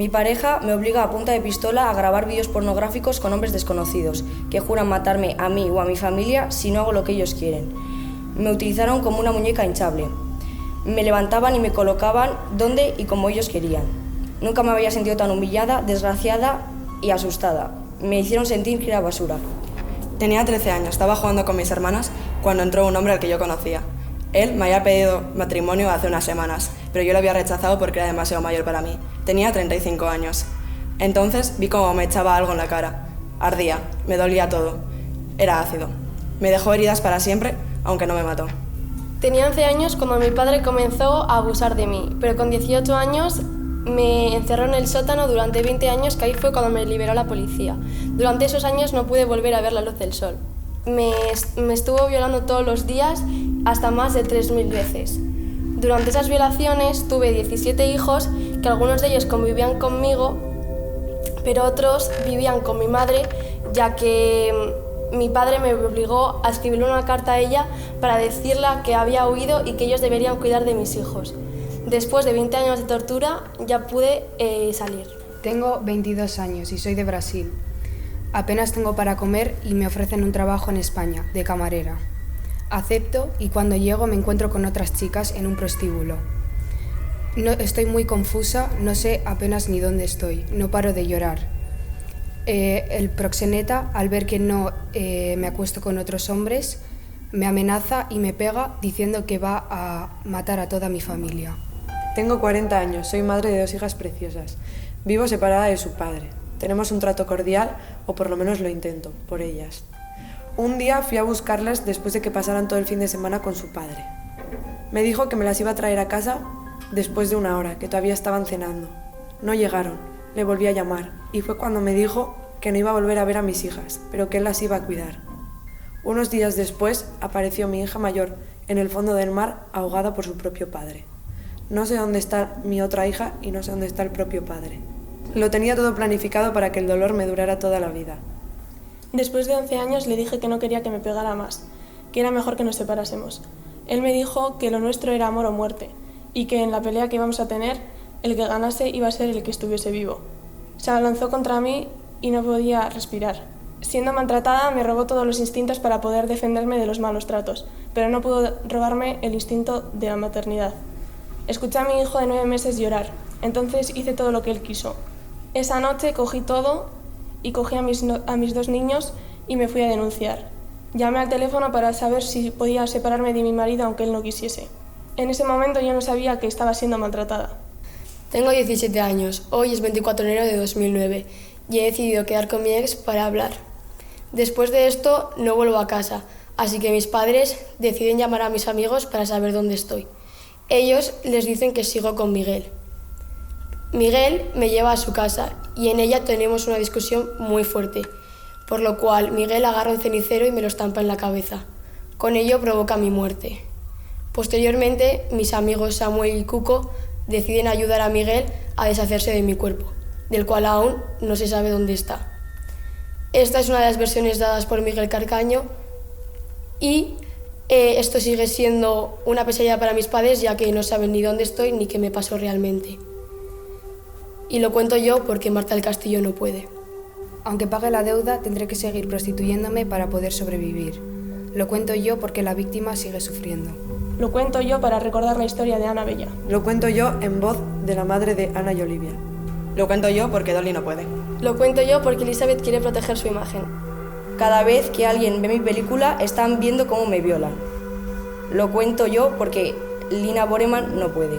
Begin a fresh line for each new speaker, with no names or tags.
Mi pareja me obliga a punta de pistola a grabar vídeos pornográficos con hombres desconocidos, que juran matarme a mí o a mi familia si no hago lo que ellos quieren. Me utilizaron como una muñeca hinchable. Me levantaban y me colocaban donde y como ellos querían. Nunca me había sentido tan humillada, desgraciada y asustada. Me hicieron sentir que era basura.
Tenía 13 años, estaba jugando con mis hermanas cuando entró un hombre al que yo conocía. Él me había pedido matrimonio hace unas semanas, pero yo lo había rechazado porque era demasiado mayor para mí. Tenía 35 años. Entonces vi cómo me echaba algo en la cara. Ardía, me dolía todo. Era ácido. Me dejó heridas para siempre, aunque no me mató.
Tenía 11 años cuando mi padre comenzó a abusar de mí, pero con 18 años me encerró en el sótano durante 20 años, que ahí fue cuando me liberó la policía. Durante esos años no pude volver a ver la luz del sol. Me estuvo violando todos los días, hasta más de 3.000 veces. Durante esas violaciones tuve 17 hijos, que algunos de ellos convivían conmigo, pero otros vivían con mi madre, ya que mi padre me obligó a escribirle una carta a ella para decirle que había huido y que ellos deberían cuidar de mis hijos. Después de 20 años de tortura ya pude salir.
Tengo 22 años y soy de Brasil. Apenas tengo para comer y me ofrecen un trabajo en España, de camarera. Acepto y cuando llego me encuentro con otras chicas en un prostíbulo. Estoy muy confusa, no sé apenas ni dónde estoy, no paro de llorar. El proxeneta, al ver que no me acuesto con otros hombres, me amenaza y me pega diciendo que va a matar a toda mi familia.
Tengo 40 años, soy madre de 2 hijas preciosas. Vivo separada de su padre. Tenemos un trato cordial, o por lo menos lo intento, por ellas. Un día fui a buscarlas después de que pasaran todo el fin de semana con su padre. Me dijo que me las iba a traer a casa después de 1 hora, que todavía estaban cenando. No llegaron, le volví a llamar, y fue cuando me dijo que no iba a volver a ver a mis hijas, pero que él las iba a cuidar. Unos días después apareció mi hija mayor en el fondo del mar, ahogada por su propio padre. No sé dónde está mi otra hija y no sé dónde está el propio padre. Lo tenía todo planificado para que el dolor me durara toda la vida.
Después de 11 años le dije que no quería que me pegara más, que era mejor que nos separásemos. Él me dijo que lo nuestro era amor o muerte, y que en la pelea que íbamos a tener, el que ganase iba a ser el que estuviese vivo. Se abalanzó contra mí y no podía respirar. Siendo maltratada, me robó todos los instintos para poder defenderme de los malos tratos, pero no pudo robarme el instinto de la maternidad. Escuché a mi hijo de 9 meses llorar, entonces hice todo lo que él quiso. Esa noche cogí todo y cogí a mis 2 niños y me fui a denunciar. Llamé al teléfono para saber si podía separarme de mi marido aunque él no quisiese. En ese momento yo no sabía que estaba siendo maltratada.
Tengo 17 años, hoy es 24 de enero de 2009 y he decidido quedar con mi ex para hablar. Después de esto no vuelvo a casa, así que mis padres deciden llamar a mis amigos para saber dónde estoy. Ellos les dicen que sigo con Miguel. Miguel me lleva a su casa y en ella tenemos una discusión muy fuerte, por lo cual Miguel agarra un cenicero y me lo estampa en la cabeza. Con ello provoca mi muerte. Posteriormente, mis amigos Samuel y Cuco deciden ayudar a Miguel a deshacerse de mi cuerpo, del cual aún no se sabe dónde está. Esta es una de las versiones dadas por Miguel Carcaño y esto sigue siendo una pesadilla para mis padres, ya que no saben ni dónde estoy ni qué me pasó realmente. Y lo cuento yo porque Marta del Castillo no puede.
Aunque pague la deuda, tendré que seguir prostituyéndome para poder sobrevivir. Lo cuento yo porque la víctima sigue sufriendo.
Lo cuento yo para recordar la historia de Ana Bella.
Lo cuento yo en voz de la madre de Ana y Olivia. Lo cuento yo porque Dolly no puede.
Lo cuento yo porque Elizabeth quiere proteger su imagen.
Cada vez que alguien ve mi película, están viendo cómo me violan. Lo cuento yo porque Lina Boreman no puede.